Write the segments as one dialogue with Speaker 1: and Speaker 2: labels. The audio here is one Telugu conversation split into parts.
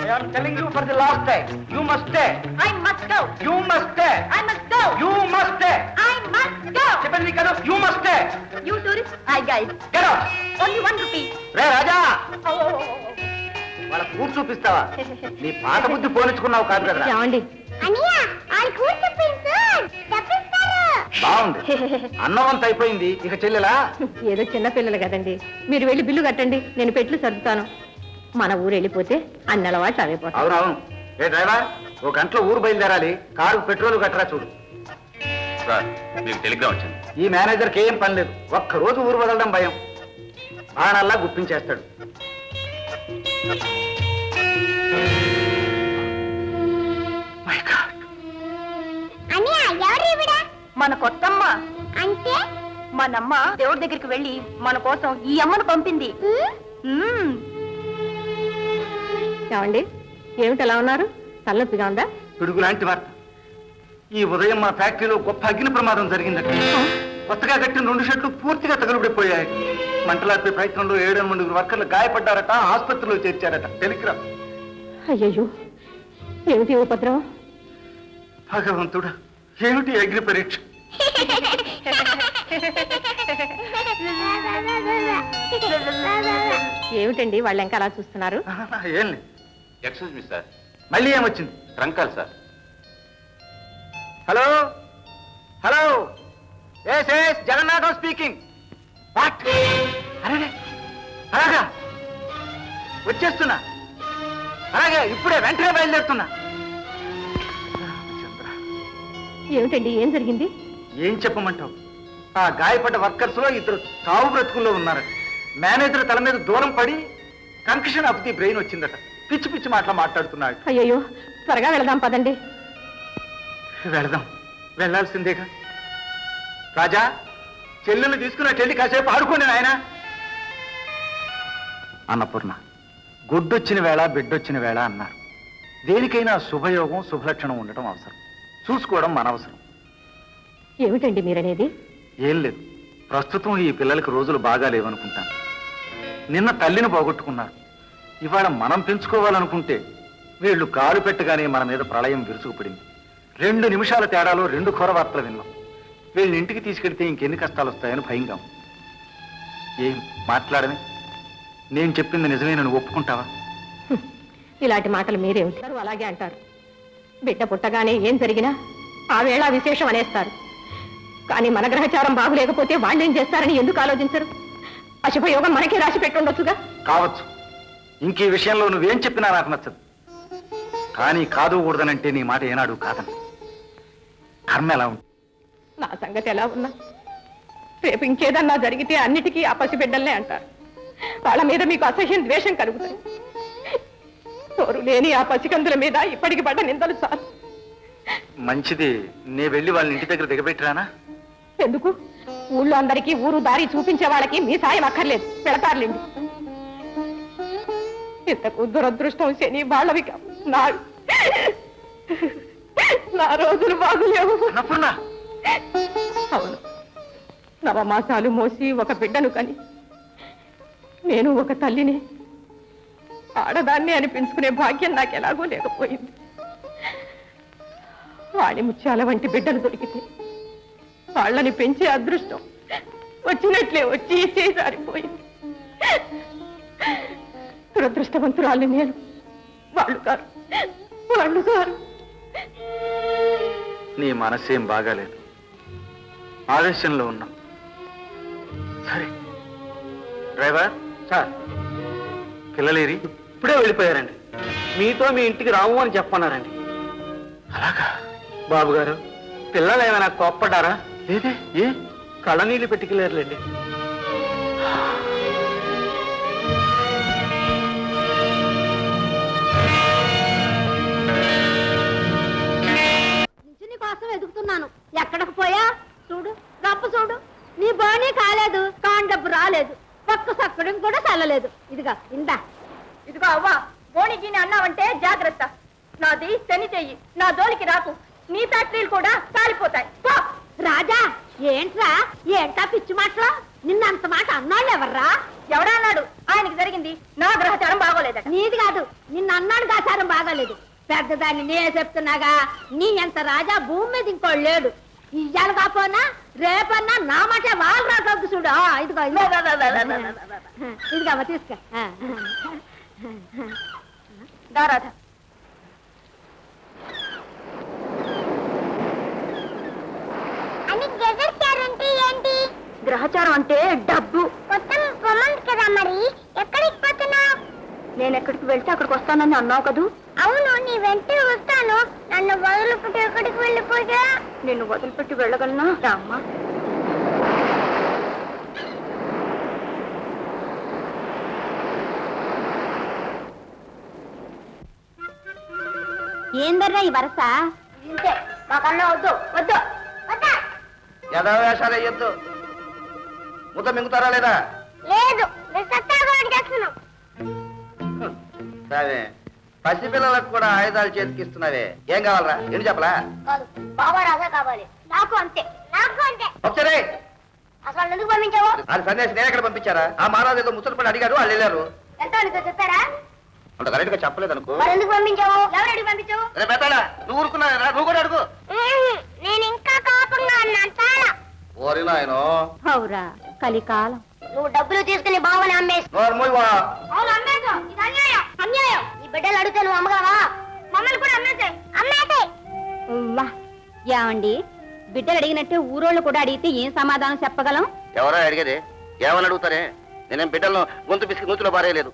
Speaker 1: I am telling you for the last time. You must stay.
Speaker 2: I must go.
Speaker 1: You must stay.
Speaker 2: I must go.
Speaker 1: You must stay.
Speaker 2: I must go.
Speaker 1: చెప్పండి కదా. You must stay.
Speaker 2: You tourist, I guide.
Speaker 1: Get out.
Speaker 2: Only 1 rupee.
Speaker 1: Ray Raja,
Speaker 2: Oh.
Speaker 1: వాళ్ళ కూర్చు చూపిస్తావా? నీ పాత బుద్ధి పోనిచ్చుకున్నావు కాదు కదరా.
Speaker 2: ఏమండి?
Speaker 3: అనియా ఆల్ కూర్చుపించు తప్పిస్తారు.
Speaker 1: బాగుంది. అన్నం అంత అయిపోయింది. ఇక చెల్లెలా?
Speaker 2: ఏదో చిన్న పిల్లలు కదండి. మీరు వెళ్ళి బిల్లు కట్టండి, నేను పెట్లు సర్దుతాను. మన ఊరు వెళ్ళిపోతే అన్ని అలవాట్లు అయిపోతాయి.
Speaker 1: అవునవును. ఏ డ్రైవర్, 1 గంటలో ఊరు బయలుదేరాలి. కారు పెట్రోల్ కట్టరా చూడు.
Speaker 4: సార్ మీకు టెలిగ్రామ్ వచ్చింది.
Speaker 1: ఈ మేనేజర్కి ఏం పని లేదు. ఒక్కరోజు ఊరు వదలడం భయం. బాణల్లా గుప్పించేస్తాడు.
Speaker 3: అనియా ఎవరు ఇవిడ?
Speaker 2: మన కొత్తమ్మ
Speaker 3: అంటే
Speaker 2: మనమ్మ దేవుడి దగ్గరికి వెళ్ళి మన కోసం ఈ అమ్మను పంపింది. ఏమండి, ఏమిటి అలా ఉన్నారు? తలనొప్పిగా ఉందా?
Speaker 1: పిడుగు లాంటి వార్త. ఈ ఉదయం మా ఫ్యాక్టరీలో గొప్ప అగ్ని ప్రమాదం జరిగిందట. కొత్తగా కట్టిన 2 షెడ్లు పూర్తిగా తగలబడిపోయాయి. మంటలార్పే ప్రయత్నంలో 7 వర్కర్లు గాయపడ్డారట. ఆసుపత్రిలో చేర్చారట. టెలిగ్రామ్.
Speaker 2: అయ్యయ్యో, ఏమిటి ఉపద్రవం?
Speaker 1: భగవంతుడా, ఏమిటి అగ్ని పరీక్ష?
Speaker 2: ఏమిటండి వాళ్ళు ఇంకా అలా చూస్తున్నారు?
Speaker 1: ఏం లేదు.
Speaker 4: ఎక్స్క్యూజ్ మీ సార్,
Speaker 1: మళ్ళీ ఏమొచ్చింది?
Speaker 4: రంకాల్ sir.
Speaker 1: Hello hello, yes yes Jagannatham speaking. What? అరే అలాగా వచ్చేస్తున్నా. అలాగే ఇప్పుడే వెంటనే బయలుదేరుతున్నా.
Speaker 2: ఏమిటండి, ఏం జరిగింది?
Speaker 1: ఏం చెప్పమంటావు? ఆ గాయపడ్డ వర్కర్స్ లో 2 చావు బ్రతుకుల్లో ఉన్నారట. మేనేజర్ తల మీద దూరం పడి కంక్షన్ ఆఫ్ ది బ్రెయిన్ వచ్చిందట. పిచ్చి పిచ్చి మాటలు మాట్లాడుతున్నాడు.
Speaker 2: అయ్యయ్యో, త్వరగా వెళదాం పదండి.
Speaker 1: వెళదాం, వెళ్ళాల్సిందేగా. రాజా, చెల్లెలు తీసుకున్న చెల్లి కాసేపు ఆడుకోండి నాయన. అన్నపూర్ణ, గుడ్డొచ్చిన వేళ బిడ్డొచ్చిన వేళ అన్నారు. దేనికైనా శుభయోగం శుభలక్షణం ఉండటం అవసరం. చూసుకోవడం మన అవసరం.
Speaker 2: ఏమిటండి మీరనేది?
Speaker 1: ఏం లేదు. ప్రస్తుతం ఈ పిల్లలకి రోజులు బాగా లేవనుకుంటాను. నిన్న తల్లిని పోగొట్టుకున్నారు. ఇవాళ మనం పెంచుకోవాలనుకుంటే వీళ్ళు కాలు పెట్టగానే మన మీద ప్రళయం విరుచుకుపడింది. 2 నిమిషాల తేడాలో 2 ఘోర వార్తలు విన్నాం. వీళ్ళని ఇంటికి తీసుకెళ్తే ఇంకెన్ని కష్టాలు వస్తాయని భయంగా ఉంది. ఏం మాట్లాడమే? నేను చెప్పింది నిజమే, నువ్వు ఒప్పుకుంటావా?
Speaker 2: ఇలాంటి మాటలు మీరేమిటారు? అలాగే అంటారు. బిడ్డ పుట్టగానే ఏం జరిగినా ఆ వేళ విశేషం అనేస్తారు. కానీ మన గ్రహచారం బాగులేకపోతే వాళ్ళేం చేస్తారని ఎందుకు ఆలోచించరు? అశుభయోగం మనకే రాసి పెట్టుండొచ్చుగా.
Speaker 1: కావచ్చు. ఇంక ఈ విషయంలో నువ్వేం చెప్పినా నాకు నచ్చదు. కానీ కాదు కూడదనంటే నీ మాట ఏనాడు కాదని. కర్మ ఎలా ఉంది?
Speaker 2: నా సంగతి ఎలా ఉన్నా రేపు ఇంకేదన్నా జరిగితే అన్నిటికీ ఆ పసిబిడ్డలనే అంటారు. వాళ్ళ మీద మీకు అసహ్యం ద్వేషం కలుగుతాయి. తోరు లేని ఆ పసికందుల మీద ఇప్పటికి పడ్డ నిందలు చాలు.
Speaker 1: మంచిది, నే వెళ్ళి వాళ్ళ ఇంటి దగ్గర దిగబెట్టిరానా?
Speaker 2: ఎందుకు? ఊళ్ళో అందరికీ ఊరు దారి చూపించే వాళ్ళకి మీ సాయం అక్కర్లేదు, పెడతారులేండి. ఇంతకు దురదృష్టం శని వాళ్ళవి కావు. నా రోజులు బాగులేవు. అవును, 9 మాసాలు మోసి ఒక బిడ్డను కని నేను ఒక తల్లిని, ఆడదాన్ని అనిపించుకునే భాగ్యం నాకెలాగో లేకపోయింది. వాడి ముత్యాల వంటి బిడ్డలు దొరికితే వాళ్ళని పెంచే అదృష్టం వచ్చినట్లే వచ్చి చేజారిపోయింది. దురదృష్టవంతురాలు నేను, వాళ్ళు కారు.
Speaker 1: నీ మనసేం బాగాలేదు, ఆవేశంలో ఉన్నాం. సరే డ్రైవర్ సార్, పిల్లలేరి? ఇప్పుడే వెళ్ళిపోయారండి. మీతో మీ ఇంటికి రాము అని చెప్పన్నారండి. అలాగా? బాబు గారు, పిల్లలు ఏమైనా కోప్పడ్డారా? లేదే. ఏ? కళ్ళనీళ్ళు పెట్టుకెళ్ళారులేండి.
Speaker 3: కోసం ఎదుగుతున్నాను. ఎక్కడికి పోయా? చూడు, రప్పు చూడు. నీ బాణీ కాలేదు, కాండబ్బు రాలేదు, పక్క సక్కడం కూడా చల్లలేదు. ఇదిగా ఇందా.
Speaker 2: ఇదిగో అవ్వా, బోణిగిని అన్నావంటే జాగ్రత్త. నాది శని చెయ్యి, నా జోలికి రాకు. నీ ఫ్యాక్టరీలు కూడా కాలిపోతాయి.
Speaker 3: రాజా, ఏంట్రా పిచ్చి మాటలు? నిన్నంత మాట అన్నాళ్ళు ఎవర్రా?
Speaker 2: ఎవడా అన్నాడు? ఆయనకి జరిగింది నా గ్రహచారం బాగోలేదు.
Speaker 3: బాగోలేదట. నీది కాదు, నిన్ను అన్నాడు ఆచారం బాగోలేదు. పెద్దదాన్ని నేనే చెప్తున్నాగా, నీ ఎంత రాజా భూమి మీద ఇంకోడు లేడు. ఇయ్యాలు కాపోనా రేపన్నా నా మాట వాళ్ళు రాకద్దు చూడు. ఇదిగో ఇదిగమ్మ తీసుకో.
Speaker 2: దారాధ
Speaker 3: ఏంటి?
Speaker 2: గ్రహచారం అంటే డబ్బు.
Speaker 3: కదా మరి ఎక్కడికి పోతున్నావు?
Speaker 2: నేను ఎక్కడికి వెళ్తే అక్కడికి వస్తానని అన్నావు కదూ.
Speaker 3: అవును, నీ వెంటే వస్తాను. నన్ను వదిలిపెట్టి ఎక్కడికి వెళ్ళిపోయా?
Speaker 2: నిన్ను వదిలిపెట్టి వెళ్ళగలనా? రామ్మా.
Speaker 3: ఏందర్రా ఈ వరస? ఇంతే, మాకన్నా వద్దు వద్దు వద్దా?
Speaker 5: యథావేషాలు వేయొద్దు. ముద్ద మింగుతారా లేదా?
Speaker 3: లేదు, నేను సత్యాగ్రహం చేస్తున్నాం.
Speaker 5: సరే, పసిపిల్లలకు కూడా ఆయుధాలు చేతికిస్తున్నావే. ఏం కావాలరా? ఏంటి చెప్పలా?
Speaker 3: కాదు, బాబా రాజా కావాలి. నాకు అంతే, నాకు అంతే.
Speaker 5: వచ్చారే
Speaker 3: అసలు ఎందుకు పంపించావు?
Speaker 5: అది సన్యాసి నేను ఎక్కడ పంపించారా? ఆ మహారాజు ఏదో ముచ్చట పడి అడిగారు, వాళ్ళు వెళ్ళారు.
Speaker 3: ఎంత నీతో చెప్పారా?
Speaker 5: అంత కరెక్ట్ గా చెప్పలేదు అనుకో.
Speaker 3: మరి ఎందుకు పంపించావు? ఎవరు అడిగి పంపించావు?
Speaker 5: రే బెత్తాడా, నువ్వు ఊరుకున్నారా? నువ్వు కూడా అడుగు.
Speaker 3: నేను ఇంకా కాకుండా అన్నాను చాలా.
Speaker 5: ఓరి నాయనో,
Speaker 2: అవురా కలికాలం.
Speaker 3: నువ్వు డబ్బులు తీసుకుని బావని అమ్మేసి.
Speaker 5: నోరు మూయవా?
Speaker 3: అవును, అమ్మేశావు. ఇది అన్యాయం, అన్యాయం. ఈ బిడ్డలు అడిగితే నువ్వు అమ్మగలవా? మమ్మల్ని కూడా అమ్మేసే, అమ్మేసే.
Speaker 2: ఏమండి, బిడ్డలు అడిగినట్టే ఊరోళ్ళు కూడా అడిగితే ఏం సమాధానం చెప్పగలం?
Speaker 5: ఎవరో అడిగేది? ఏమని అడుగుతారే? నేనేం బిడ్డలను గొంతు పిసికి నూతిలో పారేయలేదు.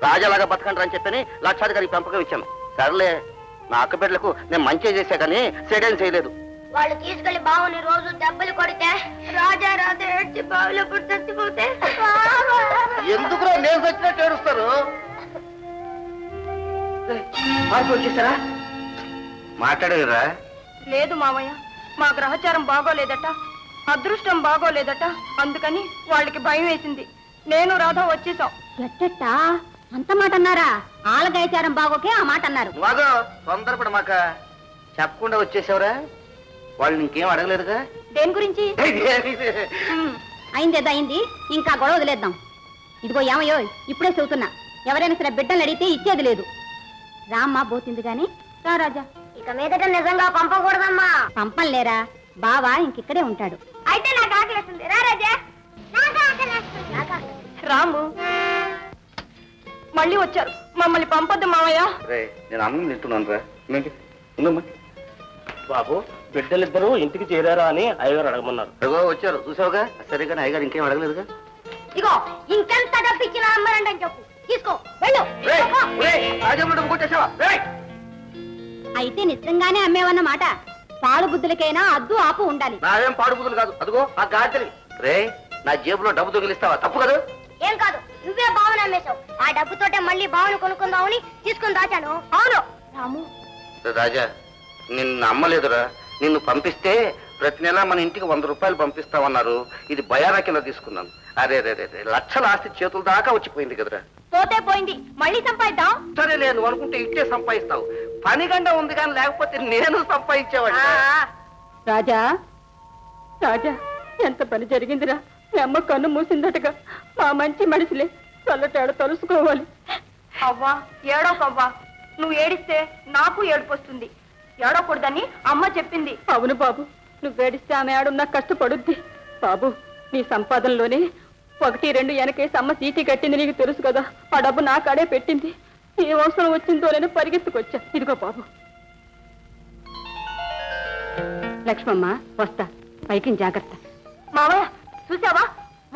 Speaker 5: రాజాలాగా బతకంటారని చెప్పని లక్షాధికారికి పెంపకం ఇచ్చాను. సర్లే, నా అక్క బిడ్డలకు నేను మంచి చేశా కానీ సేడేం చేయలేదు.
Speaker 3: వాళ్ళు తీసుకెళ్లి బావని రోజు దెబ్బలు కొడితే రాజా రాజా ఏడ్చి బావిలో పుట్టి చచ్చిపోతే
Speaker 5: ఎందుకు నేను చచ్చినట్టు ఏడుస్తారు? వచ్చేసారా? మాట్లాడేరా?
Speaker 2: లేదు మామయ్య, మా గ్రహచారం బాగోలేదట, అదృష్టం బాగోలేదట. అందుకని వాళ్ళకి భయం వేసింది. నేను రాధా వచ్చేసాం.
Speaker 3: ఎట్టట్టా అంత మాట అన్నారా? ఆలగాయచారం బాగోకే ఆ మాట అన్నారు.
Speaker 5: బాగో తొందరపడ మాక చెప్పకుండా వచ్చేసావురా? వాళ్ళు ఇంకేం అడగలేదుగా?
Speaker 2: దేని గురించి?
Speaker 3: అయిందేదో అయింది, ఇంకా గొడవ వదిలేద్దాం. ఇదిగో ఏమయ్యో, ఇప్పుడే చెబుతున్నా, ఎవరైనా సరే బిడ్డలు అడిగితే ఇచ్చేది లేదు. రామ్మ బోతింది గాని రా రాజా. ఇక మీదట నిజంగా పంపకూడదమ్మా. పంపలేరా? బావా ఇంకిక్కడే ఉంటాడు. అయితే నాకు ఆకలిస్తుంది. రా రాజా.
Speaker 2: రాము మళ్ళీ వచ్చారు. మమ్మల్ని పంపొద్దు మామయ్య.
Speaker 5: నేను అన్నం తింటున్నాను రా. ఉందమ్మా.
Speaker 6: బాబు, బిడ్డలిద్దరూ ఇంటికి చేరారా అని అయ్యగారు అడగమన్నారు.
Speaker 5: వచ్చారు చూసావుగా? సరే కానీ అయ్యగారు ఇంకేం అడగలేదుగా?
Speaker 3: ఇగో ఇంకెంత డబ్బు ఇచ్చినా అమ్మరండి అని చెప్పు. తీసుకో, వెళ్ళు. అయితే నిజంగానే అమ్మేవన్నమాట. పాడు బుద్ధులకైనా అద్దు ఆపు ఉండాలి.
Speaker 5: నావేం పాడు బుద్ధులు కాదు. అదిగో ఆ గాడిదలి. రే, నా జేబులో డబ్బు దొంగిలిస్తావా? తప్పు కదా?
Speaker 3: ఏం కాదు, నువ్వే బావని అమ్మేశావు. ఆ డబ్బుతోటే మళ్ళీ బావను కొనుక్కుందామని తీసుకుని దాచాను. అవును రాము.
Speaker 5: రాజా, నిన్ను అమ్మలేదురా. నిన్ను పంపిస్తే ప్రతి నెల మన ఇంటికి 100 రూపాయలు పంపిస్తామన్నారు. ఇది బయారా కింద తీసుకున్నాను. అరే రే రే, లక్షల ఆస్తి చేతుల దాకా వచ్చిపోయింది కదరా.
Speaker 3: పోతే పోయింది, మళ్ళీ సంపాదిద్దాం.
Speaker 5: సరే, నేను అనుకుంటే ఇట్టే సంపాదిస్తావు. పని గంట ఉంది కానీ లేకపోతే నేను సంపాదించేవాడిని.
Speaker 2: రాజా రాజా, ఎంత పని జరిగిందిరా. మీ అమ్మ కన్ను మూసిందటగా. మా మంచి మనిషిలే చల్లటేడ తలుసుకోవాలి. అవ్వా ఏడోకవ్వా, నువ్వు ఏడిస్తే నాకు ఏడుపు వస్తుంది. ఏడవకూడదని అమ్మ చెప్పింది. అవును బాబు, నువ్వు ఏడిస్తే ఆమె ఆడున్నా కష్టపడుద్ది. బాబు, నీ సంపాదనలోనే 1-2 వెనకేసి అమ్మ చీటీ కట్టింది, నీకు తెలుసు కదా. ఆ డబ్బు నా కాడే పెట్టింది. ఏ అవసరం వచ్చిందో నేను పరిగెత్తుకొచ్చా. ఇదిగో బాబు. లక్ష్మమ్మ వస్తా, పైకి జాగ్రత్త. మావయ్య చూసావా,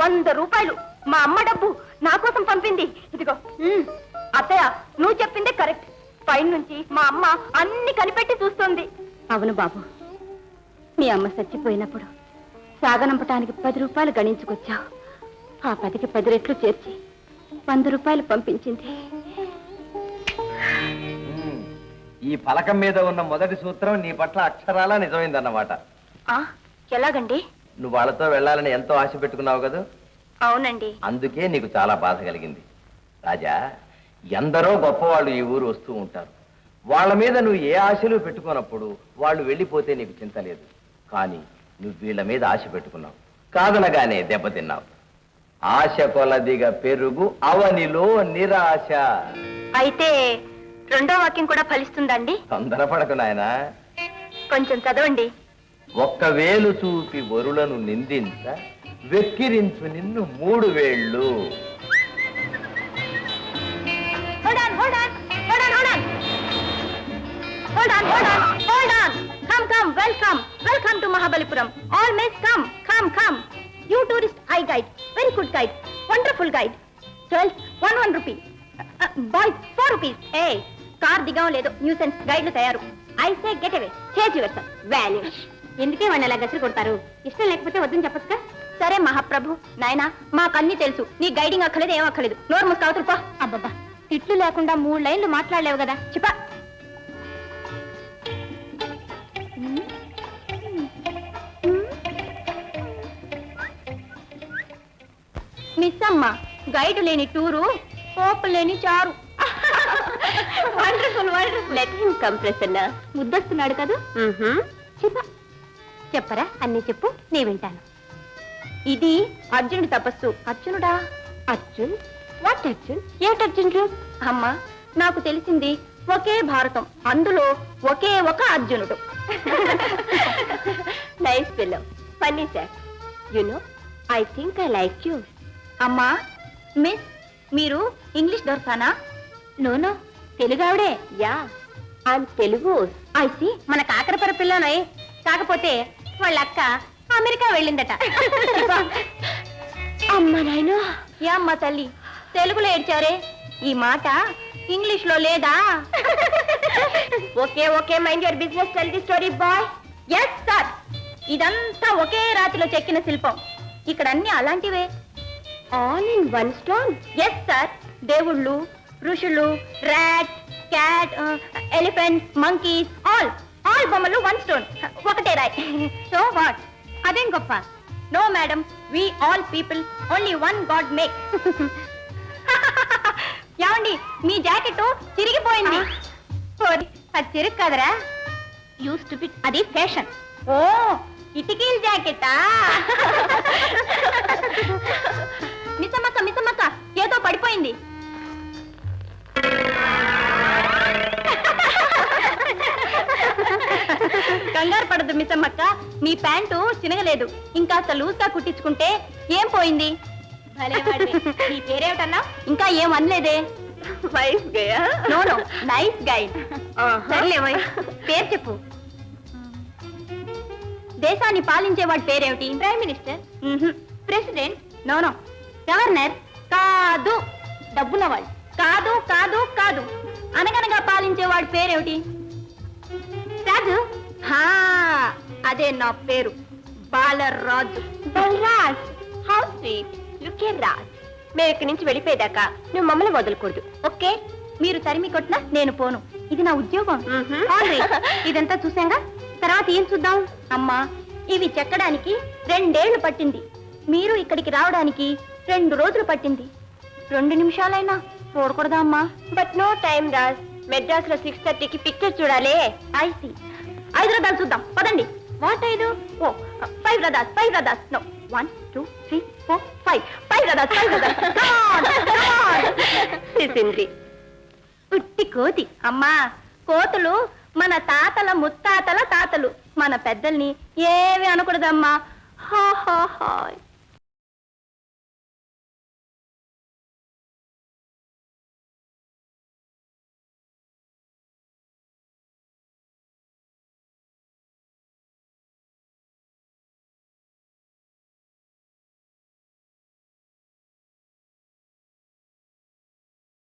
Speaker 2: 100 రూపాయలు మా అమ్మ డబ్బు నా కోసం పంపింది. ఇదిగో. అత్తయ్య, నువ్వు చెప్పిందే కరెక్ట్. పైన నుంచి మా అమ్మ అన్ని కనిపెట్టి చూస్తుంది. అవును బాబు, మీ అమ్మ చచ్చిపోయినప్పుడు సాగనంపటానికి 10 రూపాయలు గణించుకొచ్చావు. ఆ 10కి 10 రెట్లు చేర్చి 100 రూపాయలు పంపించింది.
Speaker 1: ఈ ఫలకం మీద ఉన్న మొదటి సూత్రం నీ పట్ల అక్షరాలా నిజమైందన్నమాట.
Speaker 2: ఎలాగండి?
Speaker 1: నువ్వు వాళ్ళతో వెళ్ళాలని ఎంతో ఆశ పెట్టుకున్నావు కదా.
Speaker 2: అవునండి.
Speaker 1: అందుకే నీకు చాలా బాధ కలిగింది. రాజా, ఎందరో గొప్పవాళ్ళు ఈ ఊరు వస్తూ ఉంటారు. వాళ్ళ మీద నువ్వు ఏ ఆశలు పెట్టుకున్నప్పుడు వాళ్ళు వెళ్ళిపోతే నీకు చింత లేదు. కానీ నువ్వు వీళ్ళ మీద ఆశ పెట్టుకున్నావు, కాదనగానే దెబ్బతిన్నావు.
Speaker 7: ఆశ కొలదిగా పెరుగు అవనిలో నిరాశ.
Speaker 3: అయితే రెండో వాక్యం కూడా ఫలిస్తుందండి?
Speaker 7: తొందరపడకు నాయనా.
Speaker 3: కొంచెం చదవండి.
Speaker 7: ఒక్క వేలు చూపి వరులను నిందించ వెక్కిరించు నిన్ను 3 వేళ్ళు.
Speaker 3: Hold on, hold on, hold on, hold on. Hold on, hold on, hold on. Come, come, welcome. Welcome to Mahabalipuram. All mates come, come, come. You tourist, I guide. Very good guide. Wonderful guide. 12, 1 rupee. Boys, 4 rupees. Hey, car దిగం లేదు. న్యూసెన్స్ గైడ్లు తయారు. I say get away. Change yourself. Vanish. ఎందుకే వాడిని అలా గసిరి కొడతారు? ఇష్టం లేకపోతే వద్దని చెప్పొచ్చుగా. సరే మహాప్రభు. నాయనా, మాకన్నీ తెలుసు. నీ గైడింగ్ అక్కలేదు, ఏం అక్కలేదు. నోరు ముసుకోవతులు పో. అబ్బబ్బా, తిట్లు లేకుండా 3 లైన్లు మాట్లాడలేవు కదా. చెప్పా. మిస్ అమ్మ, గైడ్ లేని టూరు, పోపు లేని చారు. Wonderful, wonderful. Let him come Prasanna. ముద్దొస్తున్నాడు కదా. చెప్పరా, అన్నీ చెప్పు, నే వింటాను. ఇది అర్జునుడి తపస్సు. అర్జునుడా? అర్జున్? వాట్ అర్జున్? ఏమిటి అర్జునుడు? అమ్మా, నాకు తెలిసింది ఒకే భారతం, అందులో ఒకే ఒక అర్జునుడు. Nice pillow, funny sir. You know, I think I like you. అమ్మా, మిస్, మీరు ఇంగ్లీష్ దొరసానా? నో, తెలుగు ఆవిడే. Yeah, I'm Telugu. I see. మన కాకరపర పిల్లనై, కాకపోతే వాళ్ళ అక్క అమెరికా వెళ్ళిందట. అమ్మా నాయనో. ఏ అమ్మా తల్లి, తెలుగులో ఏడ్చారే, ఈ మాట ఇంగ్లీష్ లో లేదా? Okay okay, mind your business, tell the story boy. Yes sir, ఇదంతా ఒకే రాతిలో చెక్కిన శిల్పం. ఇక్కడ అన్ని అలాంటివే. All in one stone? Yes sir. దేవుళ్ళు, ఋషులు, rat, cat, elephant, monkeys, all బొమ్మలు 1 స్టోన్, ఒకటే రాయ్. So what? అదేం గొప్ప? No madam, we all people only 1 god make. ఏమండి, మీ జాకెట్ చిరిగిపోయింది. అది చిరుగు కదరా, యూస్ టు బిట్, అది ఫ్యాషన్. ఓ, ఇటికీల్ జాకెటా? మిసమ్మక్క, ఏదో పడిపోయింది. కంగారు పడదు మిసమ్మక్క, మీ ప్యాంటు చినగలేదు. ఇంకాస్త లూజ్ గా కుట్టించుకుంటే ఏం పోయింది? నీ పేరేమిటన్నా? ఇంకా ఏం అనలేదే. No, nice guide. పేరు చెప్పు. దేశాన్ని పాలించేవాడి పేరేమిటి? Prime minister. President. No, governor. కాదు. డబ్బున్నవాడు. కాదు కాదు కాదు. అనగనగా పాలించేవాడి పేరేమిటి? రాజు. అదే నా పేరు, Balaraju. Balraj. How sweet. Look at Raj. మేము ఇక్కడి నుంచి వెళ్ళిపోయేదాకా నువ్వు మమ్మల్ని వదలకూడదు, ఓకే? మీరు తరిమి కొట్టినా నేను పోను, ఇది నా ఉద్యోగం. ఇదంతా చూసాగా, తర్వాత ఏం చూద్దాం? అమ్మా, ఇవి చెక్కడానికి 2 ఏళ్లు పట్టింది. మీరు ఇక్కడికి రావడానికి 2 రోజులు పట్టింది. 2 నిమిషాలైనా చూడకూడదా అమ్మా? But no time Raj. Madras లో 6:30కి పిక్చర్ చూడాలి. ఐసి. 5 రథాలు చూద్దాం, పదండి. What 5? Oh, 5 rathas. No, 1 2 3 4 5. 5 rathas. ఉట్టి కోతి. అమ్మా, కోతులు మన తాతల ముత్తాతల తాతలు. మన పెద్దల్ని ఏమి అనకూడదమ్మా.